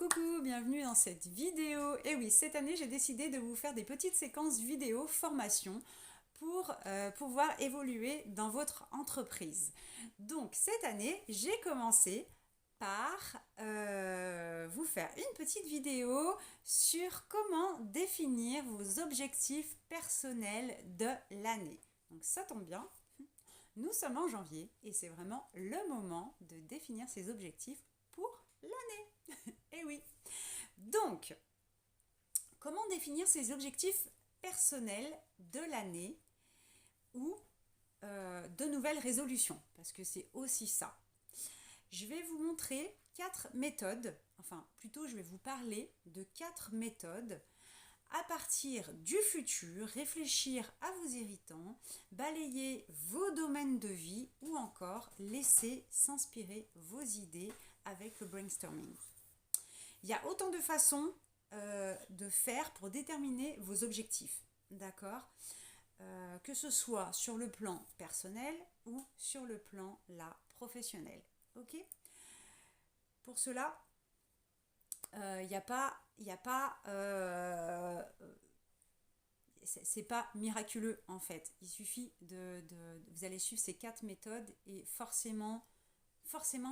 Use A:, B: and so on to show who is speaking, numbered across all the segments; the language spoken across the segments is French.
A: Coucou, bienvenue dans cette vidéo. Et oui, cette année, j'ai décidé de vous faire des petites séquences vidéo formation pour pouvoir évoluer dans votre entreprise. Donc, cette année, j'ai commencé par vous faire une petite vidéo sur comment définir vos objectifs personnels de l'année. Donc, ça tombe bien. Nous sommes en janvier et c'est vraiment le moment de définir ses objectifs pour l'année. Et oui. Donc, comment définir ses objectifs personnels de l'année ou de nouvelles résolutions? Parce que c'est aussi ça. Je vais vous montrer 4 méthodes, enfin plutôt je vais vous parler de 4 méthodes à partir du futur, réfléchir à vos irritants, balayer vos domaines de vie ou encore laisser s'inspirer vos idées avec le brainstorming. Il y a autant de façons de faire pour déterminer vos objectifs, d'accord, que ce soit sur le plan personnel ou sur le plan là, professionnel. Ok. Pour cela, il n'y a pas c'est pas miraculeux en fait. Il suffit vous allez suivre ces 4 méthodes et forcément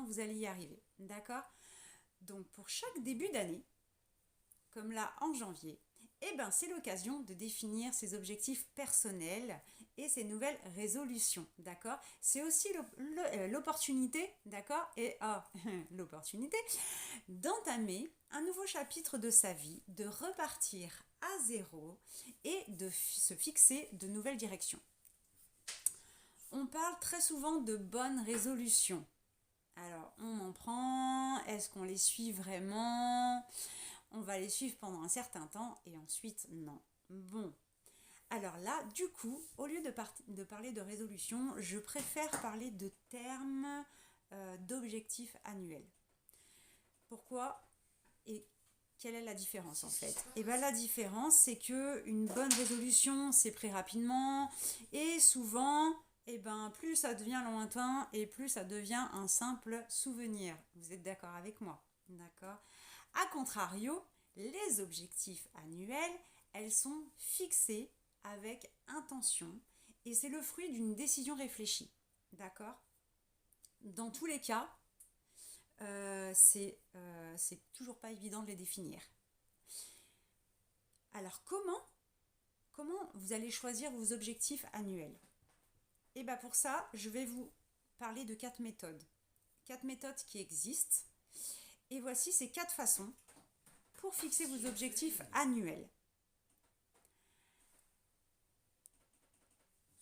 A: vous allez y arriver, d'accord. Donc pour chaque début d'année, comme là en janvier, eh ben, c'est l'occasion de définir ses objectifs personnels et ses nouvelles résolutions, d'accord. C'est aussi l'opportunité, d'accord, et l'opportunité d'entamer un nouveau chapitre de sa vie, de repartir à zéro et de se fixer de nouvelles directions. On parle très souvent de bonnes résolutions. Alors, on en prend, est-ce qu'on les suit vraiment? On va les suivre pendant un certain temps et ensuite, non. Bon. Alors là, du coup, au lieu de parler de résolution, je préfère parler de termes d'objectifs annuels. Pourquoi et quelle est la différence en fait? Et bien la différence, c'est qu'une bonne résolution, c'est pris rapidement et souvent, et ben, plus ça devient lointain et plus ça devient un simple souvenir. Vous êtes d'accord avec moi? D'accord. A contrario, les objectifs annuels, elles sont fixées avec intention et c'est le fruit d'une décision réfléchie. D'accord. Dans tous les cas, c'est toujours pas évident de les définir. Alors comment vous allez choisir vos objectifs annuels? Et bien pour ça, je vais vous parler de 4 méthodes. 4 méthodes qui existent. Et voici ces 4 façons pour fixer vos objectifs annuels.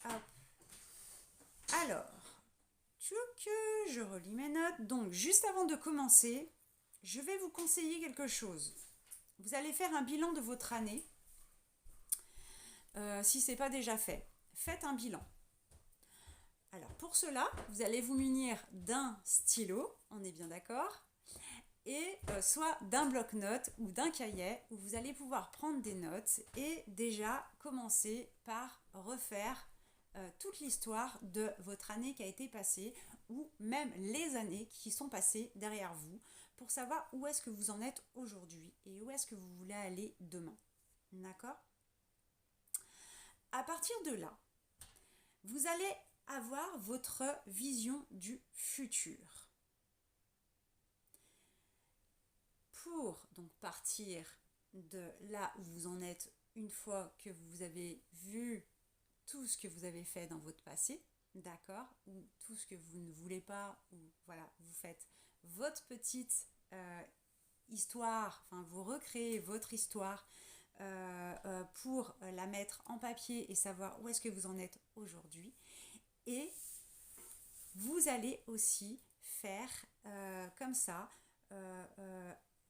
A: Hop. Alors, je relis mes notes. Donc, juste avant de commencer, je vais vous conseiller quelque chose. Vous allez faire un bilan de votre année. Si ce n'est pas déjà fait, faites un bilan. Alors, pour cela, vous allez vous munir d'un stylo, on est bien d'accord, et soit d'un bloc-notes ou d'un cahier où vous allez pouvoir prendre des notes et déjà commencer par refaire toute l'histoire de votre année qui a été passée ou même les années qui sont passées derrière vous pour savoir où est-ce que vous en êtes aujourd'hui et où est-ce que vous voulez aller demain. D'accord? À partir de là, vous allez avoir votre vision du futur. Pour donc partir de là où vous en êtes une fois que vous avez vu tout ce que vous avez fait dans votre passé, d'accord, ou tout ce que vous ne voulez pas, ou voilà, vous faites votre petite histoire, enfin vous recréez votre histoire pour la mettre en papier et savoir où est-ce que vous en êtes aujourd'hui. Et vous allez aussi faire comme ça,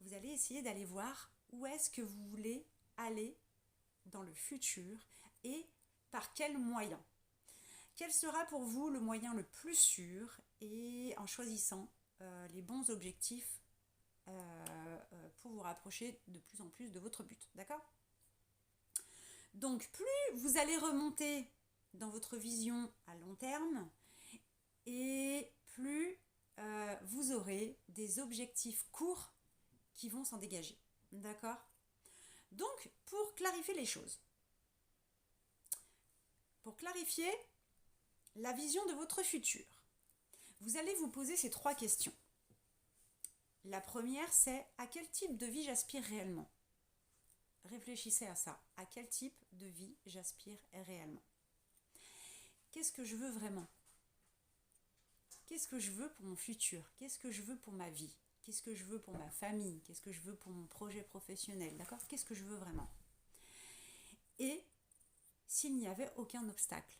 A: vous allez essayer d'aller voir où est-ce que vous voulez aller dans le futur et par quel moyen. Quel sera pour vous le moyen le plus sûr et en choisissant les bons objectifs pour vous rapprocher de plus en plus de votre but. D'accord? Donc plus vous allez remonter dans votre vision à long terme et plus vous aurez des objectifs courts qui vont s'en dégager. D'accord? Donc, pour clarifier les choses, pour clarifier la vision de votre futur, vous allez vous poser ces 3 questions. La première, c'est à quel type de vie j'aspire réellement? Réfléchissez à ça. À quel type de vie j'aspire réellement? Qu'est-ce que je veux vraiment? Qu'est-ce que je veux pour mon futur? Qu'est-ce que je veux pour ma vie? Qu'est-ce que je veux pour ma famille? Qu'est-ce que je veux pour mon projet professionnel? D'accord? Qu'est-ce que je veux vraiment? Et s'il n'y avait aucun obstacle?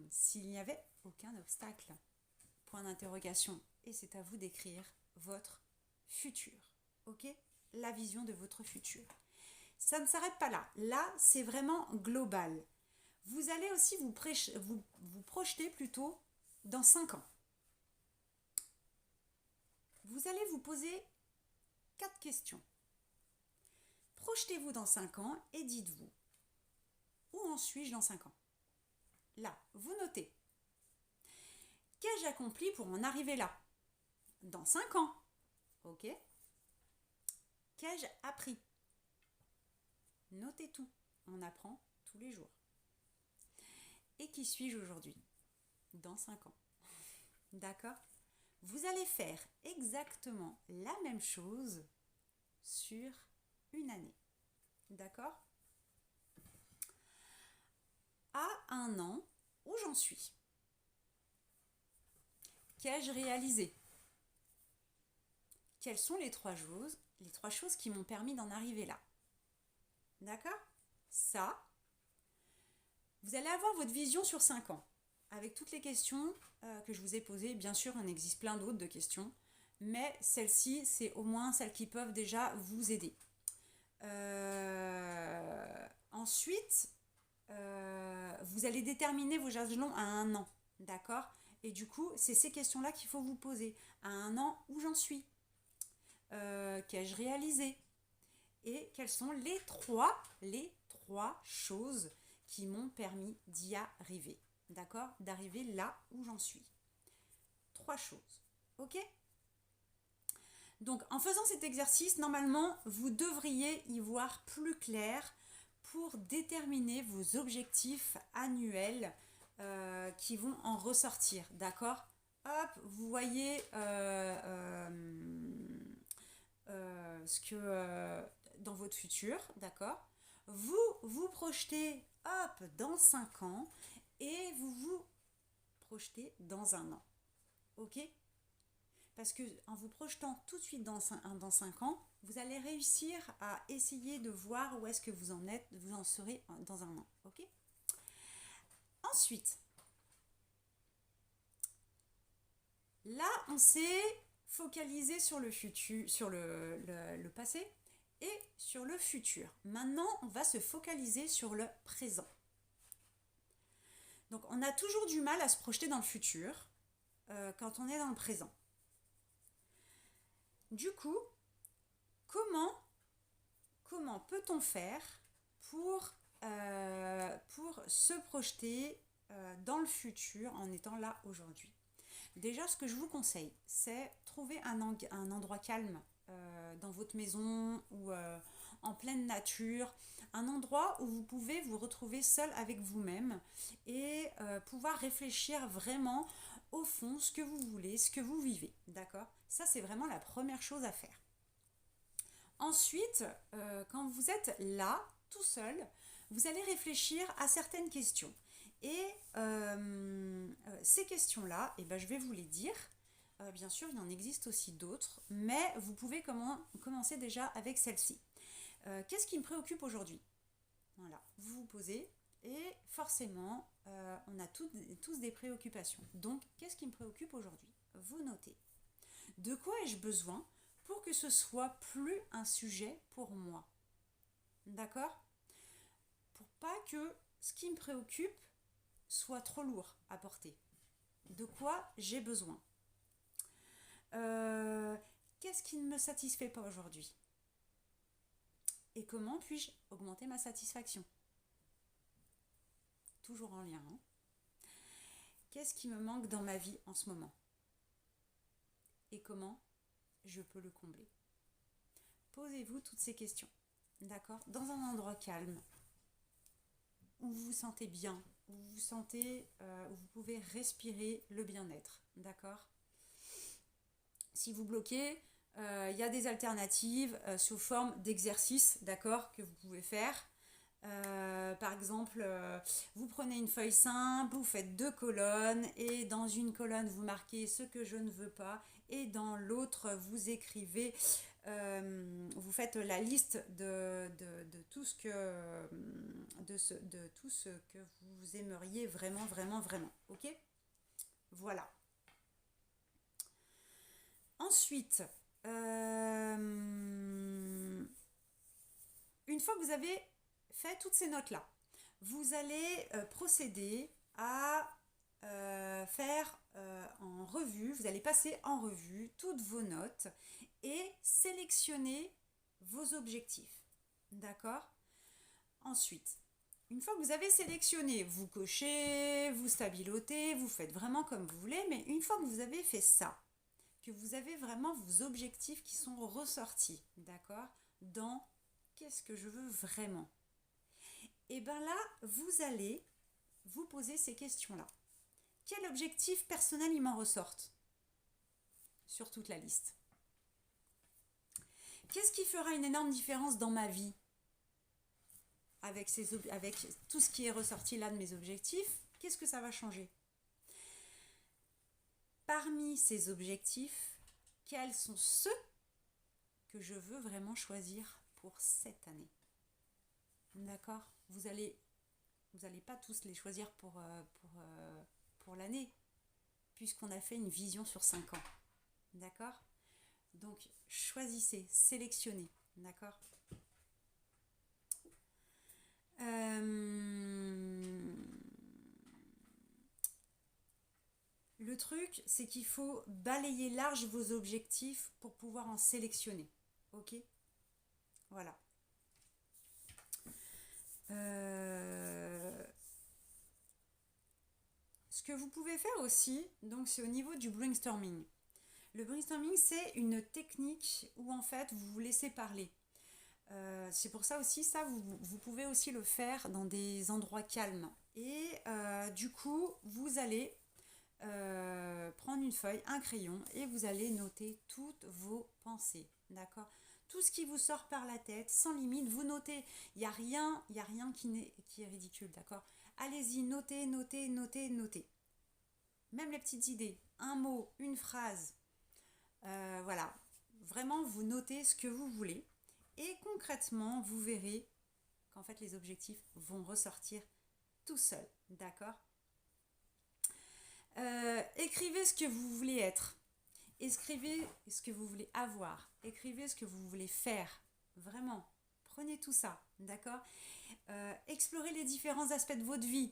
A: S'il n'y avait aucun obstacle? Point d'interrogation. Et c'est à vous d'écrire votre futur. Ok? La vision de votre futur. Ça ne s'arrête pas là. Là, c'est vraiment global. Vous allez aussi vous projeter plutôt dans 5 ans. Vous allez vous poser 4 questions. Projetez-vous dans 5 ans et dites-vous, où en suis-je dans 5 ans? Là, vous notez. Qu'ai-je accompli pour en arriver là? Dans 5 ans. Ok? Qu'ai-je appris? Notez tout. On apprend tous les jours. Et qui suis-je aujourd'hui? Dans 5 ans. D'accord? Vous allez faire exactement la même chose sur une année. D'accord? À 1 an, où j'en suis? Qu'ai-je réalisé? Quelles sont les 3 choses qui m'ont permis d'en arriver là? D'accord? Ça, vous allez avoir votre vision sur 5 ans. Avec toutes les questions que je vous ai posées, bien sûr, il en existe plein d'autres de questions, mais celles-ci, c'est au moins celles qui peuvent déjà vous aider. Ensuite, vous allez déterminer vos jalons à 1 an, d'accord? Et du coup, c'est ces questions-là qu'il faut vous poser. À 1 an, où j'en suis? Qu'ai-je réalisé? Et quelles sont les trois choses qui m'ont permis d'y arriver? D'accord? D'arriver là où j'en suis. 3 choses. Ok? Donc, en faisant cet exercice, normalement, vous devriez y voir plus clair pour déterminer vos objectifs annuels qui vont en ressortir. D'accord? Hop, vous voyez ce que dans votre futur, d'accord? Vous projetez, hop, dans 5 ans et vous projetez dans 1 an. Ok? Parce que en vous projetant tout de suite dans 5 ans, vous allez réussir à essayer de voir où est-ce que vous en serez dans 1 an. Ok? Ensuite, là, on s'est focalisé sur le futur, sur le passé et sur le futur. Maintenant, on va se focaliser sur le présent. Donc, on a toujours du mal à se projeter dans le futur quand on est dans le présent. Du coup, comment peut-on faire pour se projeter dans le futur en étant là aujourd'hui? Déjà, ce que je vous conseille, c'est trouver un endroit calme dans votre maison ou en pleine nature, un endroit où vous pouvez vous retrouver seul avec vous-même et pouvoir réfléchir vraiment au fond ce que vous voulez, ce que vous vivez. D'accord? Ça, c'est vraiment la première chose à faire. Ensuite, quand vous êtes là, tout seul, vous allez réfléchir à certaines questions. Et ces questions-là, eh ben, je vais vous les dire. Bien sûr, il en existe aussi d'autres, mais vous pouvez commencer déjà avec celle-ci. Qu'est-ce qui me préoccupe aujourd'hui? Voilà, vous vous posez et forcément, on a tous des préoccupations. Donc, qu'est-ce qui me préoccupe aujourd'hui? Vous notez. De quoi ai-je besoin pour que ce soit plus un sujet pour moi? D'accord? Pour pas que ce qui me préoccupe soit trop lourd à porter. De quoi j'ai besoin? Qu'est-ce qui ne me satisfait pas aujourd'hui? Et comment puis-je augmenter ma satisfaction? Toujours en lien. Hein? Qu'est-ce qui me manque dans ma vie en ce moment? Et comment je peux le combler? posez-vous toutes ces questions. D'accord? Dans un endroit calme, où vous vous sentez bien, où vous vous sentez, où vous pouvez respirer le bien-être. D'accord? Si vous bloquez, il y a des alternatives sous forme d'exercices, d'accord, que vous pouvez faire. Par exemple, vous prenez une feuille simple, vous faites 2 colonnes et dans une colonne vous marquez ce que je ne veux pas et dans l'autre vous écrivez, vous faites la liste de tout ce que de tout ce que vous aimeriez vraiment vraiment vraiment. Ok? Voilà. Ensuite, une fois que vous avez fait toutes ces notes-là, vous allez procéder à faire en revue, vous allez passer en revue toutes vos notes et sélectionner vos objectifs. D'accord? Ensuite, une fois que vous avez sélectionné, vous cochez, vous stabilotez, vous faites vraiment comme vous voulez, mais une fois que vous avez fait ça, que vous avez vraiment vos objectifs qui sont ressortis, d'accord, dans qu'est-ce que je veux vraiment. Et bien là, vous allez vous poser ces questions-là. Quel objectif personnel il m'en ressortent sur toute la liste? Qu'est-ce qui fera une énorme différence dans ma vie avec tout ce qui est ressorti là de mes objectifs? Qu'est-ce que ça va changer? Parmi ces objectifs, quels sont ceux que je veux vraiment choisir pour cette année? D'accord? Vous allez pas tous les choisir pour l'année, puisqu'on a fait une vision sur 5 ans. D'accord? Donc, choisissez, sélectionnez. D'accord? Le truc, c'est qu'il faut balayer large vos objectifs pour pouvoir en sélectionner. Ok? Voilà. Ce que vous pouvez faire aussi, donc c'est au niveau du brainstorming. Le brainstorming, c'est une technique où en fait vous vous laissez parler. C'est pour ça aussi, ça vous pouvez aussi le faire dans des endroits calmes. Et du coup, vous allez prendre une feuille, un crayon et vous allez noter toutes vos pensées. D'accord? Tout ce qui vous sort par la tête, sans limite, vous notez. Il n'y a rien qui est ridicule. D'accord? Allez-y, notez, notez, notez, notez. Même les petites idées, un mot, une phrase. Voilà. Vraiment, vous notez ce que vous voulez. Et concrètement, vous verrez qu'en fait, les objectifs vont ressortir tout seuls. D'accord? Écrivez ce que vous voulez être. Écrivez ce que vous voulez avoir. Écrivez ce que vous voulez faire. Vraiment. Prenez tout ça. D'accord? Explorez les différents aspects de votre vie.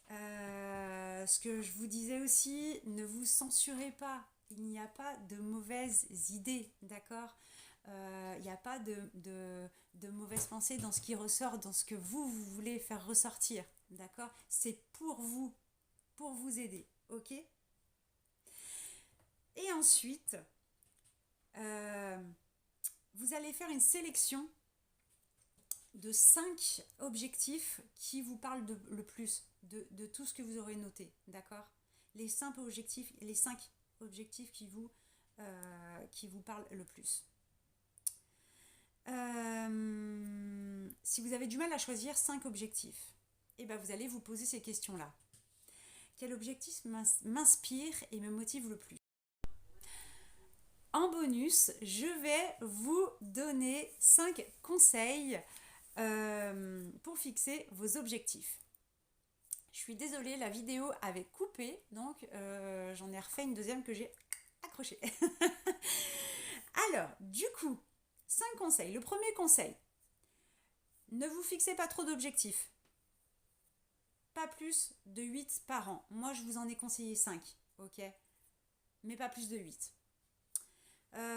A: Ce que je vous disais aussi, ne vous censurez pas. Il n'y a pas de mauvaises idées. D'accord? Il n'y a pas de mauvaises pensées dans ce qui ressort, dans ce que vous voulez faire ressortir. D'accord? C'est pour vous aider. Ok? Et ensuite, vous allez faire une sélection de 5 objectifs qui vous parlent le plus de tout ce que vous aurez noté. D'accord? Les 5 objectifs qui vous parlent le plus. Si vous avez du mal à choisir 5 objectifs, et ben vous allez vous poser ces questions-là. Quel objectif m'inspire et me motive le plus? En bonus, je vais vous donner 5 conseils pour fixer vos objectifs. Je suis désolée, la vidéo avait coupé, donc j'en ai refait une deuxième que j'ai accrochée. Alors, du coup, 5 conseils. Le premier conseil, ne vous fixez pas trop d'objectifs. Pas plus de 8 par an. Moi, je vous en ai conseillé 5, ok? Mais pas plus de 8.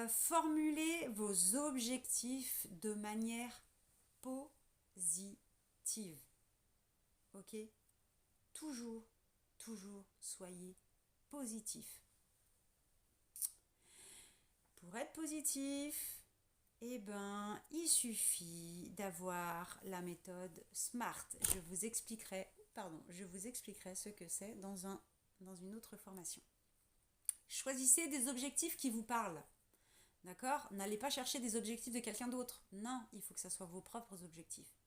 A: Formulez vos objectifs de manière positive. Ok? Toujours soyez positif. Pour être positif, eh ben, il suffit d'avoir la méthode SMART. Je vous expliquerai ce que c'est dans une autre formation. Choisissez des objectifs qui vous parlent. D'accord? N'allez pas chercher des objectifs de quelqu'un d'autre. Non, il faut que ce soit vos propres objectifs.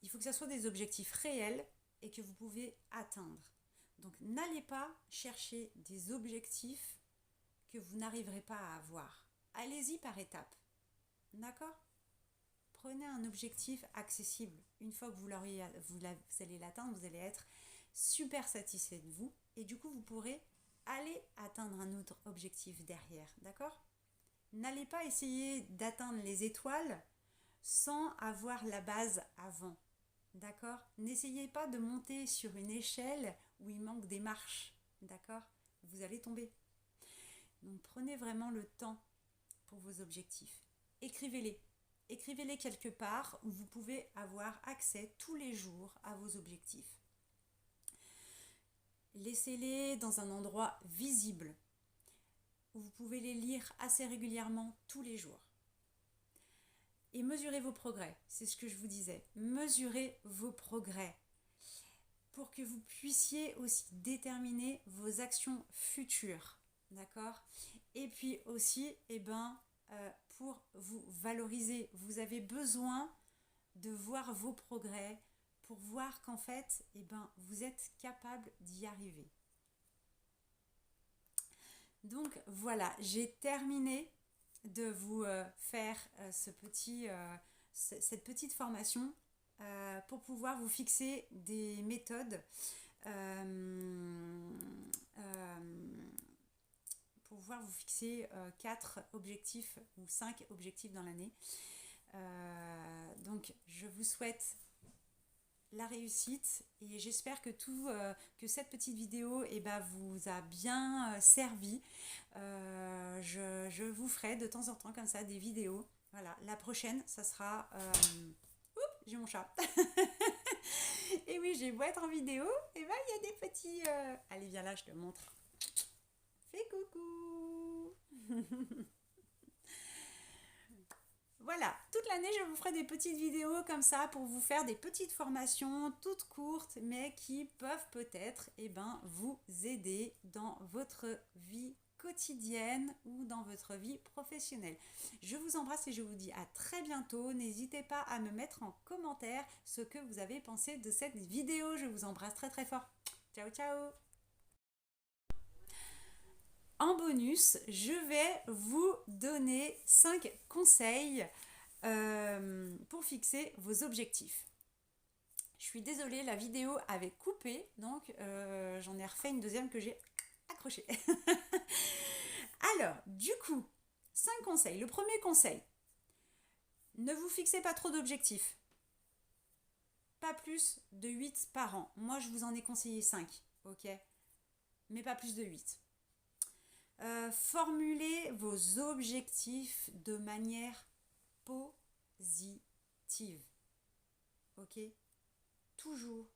A: Il faut que ce soit des objectifs réels et que vous pouvez atteindre. Donc, n'allez pas chercher des objectifs que vous n'arriverez pas à avoir. Allez-y par étapes. D'accord? Prenez un objectif accessible. Une fois que vous allez l'atteindre, vous allez être super satisfait de vous. Et du coup, vous pourrez aller atteindre un autre objectif derrière. D'accord? N'allez pas essayer d'atteindre les étoiles sans avoir la base avant. D'accord? N'essayez pas de monter sur une échelle où il manque des marches. D'accord? Vous allez tomber. Donc prenez vraiment le temps pour vos objectifs. Écrivez-les. Écrivez-les quelque part où vous pouvez avoir accès tous les jours à vos objectifs. Laissez-les dans un endroit visible où vous pouvez les lire assez régulièrement tous les jours. Et mesurez vos progrès, c'est ce que je vous disais. Mesurez vos progrès pour que vous puissiez aussi déterminer vos actions futures. D'accord? Et puis aussi, pour vous valoriser, vous avez besoin de voir vos progrès pour voir qu'en fait, vous êtes capable d'y arriver. Donc voilà, j'ai terminé de vous faire cette petite formation pour pouvoir vous fixer des méthodes pour pouvoir vous fixer 4 objectifs ou 5 objectifs dans l'année. Donc je vous souhaite la réussite et j'espère que cette petite vidéo vous a bien servi. Je vous ferai de temps en temps comme ça des vidéos. Voilà, la prochaine, ça sera... j'ai mon chat. Et oui, j'ai beau être en vidéo, il y a des petits... Allez, viens là, je te montre. Fais coucou. Voilà, toute l'année, je vous ferai des petites vidéos comme ça pour vous faire des petites formations toutes courtes, mais qui peuvent peut-être vous aider dans votre vie quotidienne ou dans votre vie professionnelle. Je vous embrasse et je vous dis à très bientôt. N'hésitez pas à me mettre en commentaire ce que vous avez pensé de cette vidéo. Je vous embrasse très très fort. Ciao, ciao! En bonus, je vais vous donner 5 conseils pour fixer vos objectifs. Je suis désolée, la vidéo avait coupé, donc j'en ai refait une deuxième que j'ai accrochée. Alors, du coup, 5 conseils. Le premier conseil, ne vous fixez pas trop d'objectifs. Pas plus de 8 par an. Moi, je vous en ai conseillé 5, ok? Mais pas plus de 8. Formulez vos objectifs de manière positive. Ok? Toujours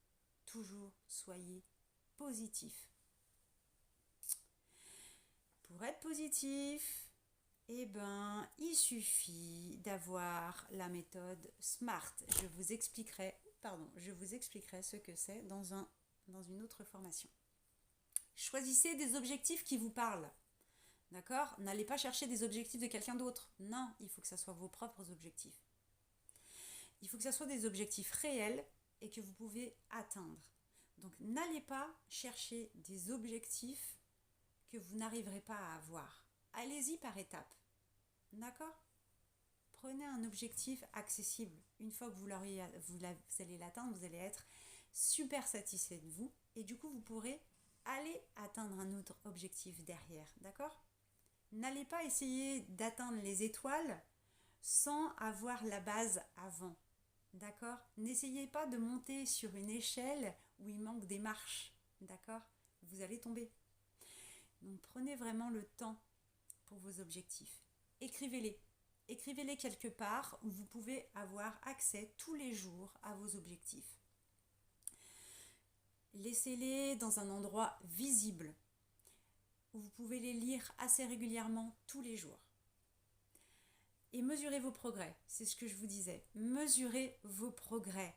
A: soyez positif. Pour être positif, il suffit d'avoir la méthode SMART. Je vous expliquerai ce que c'est dans une autre formation. Choisissez des objectifs qui vous parlent. D'accord? N'allez pas chercher des objectifs de quelqu'un d'autre. Non, il faut que ce soit vos propres objectifs. Il faut que ce soit des objectifs réels et que vous pouvez atteindre. Donc n'allez pas chercher des objectifs que vous n'arriverez pas à avoir. Allez-y par étapes. D'accord? Prenez un objectif accessible. Une fois que vous allez l'atteindre, vous allez être super satisfait de vous. Et du coup, vous pourrez aller atteindre un autre objectif derrière. D'accord? N'allez pas essayer d'atteindre les étoiles sans avoir la base avant. D'accord? N'essayez pas de monter sur une échelle où il manque des marches. D'accord? Vous allez tomber. Donc prenez vraiment le temps pour vos objectifs. Écrivez-les. Écrivez-les quelque part où vous pouvez avoir accès tous les jours à vos objectifs. Laissez-les dans un endroit visible où vous pouvez les lire assez régulièrement tous les jours. et mesurez vos progrès. C'est ce que je vous disais. Mesurez vos progrès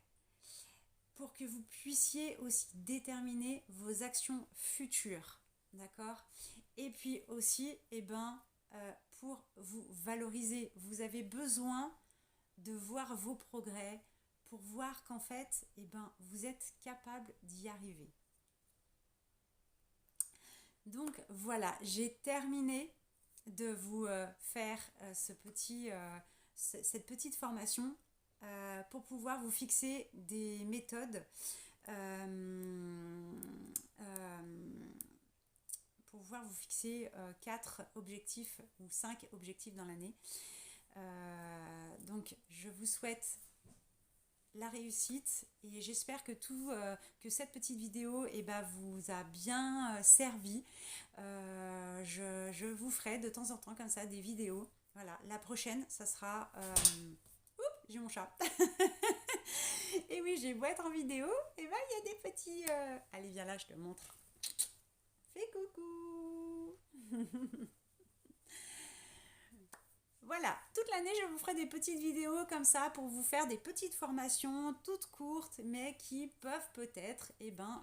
A: pour que vous puissiez aussi déterminer vos actions futures. D'accord? Et puis aussi, pour vous valoriser, vous avez besoin de voir vos progrès pour voir qu'en fait, vous êtes capable d'y arriver. Donc voilà, j'ai terminé de vous faire cette petite formation pour pouvoir vous fixer des méthodes pour pouvoir vous fixer 4 objectifs ou 5 objectifs dans l'année. Donc je vous souhaite la réussite et j'espère que que cette petite vidéo vous a bien servi. Je vous ferai de temps en temps comme ça des vidéos. Voilà, la prochaine, ça sera... Oups, j'ai mon chat. Et oui, j'ai beau être en vidéo, il y a des petits... Allez, viens là, je te montre. Fais coucou. Voilà, toute l'année, je vous ferai des petites vidéos comme ça pour vous faire des petites formations toutes courtes, mais qui peuvent peut-être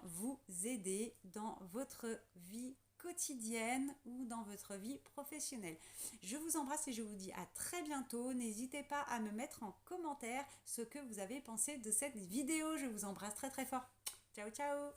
A: vous aider dans votre vie quotidienne ou dans votre vie professionnelle. Je vous embrasse et je vous dis à très bientôt. N'hésitez pas à me mettre en commentaire ce que vous avez pensé de cette vidéo. Je vous embrasse très très fort. Ciao ciao.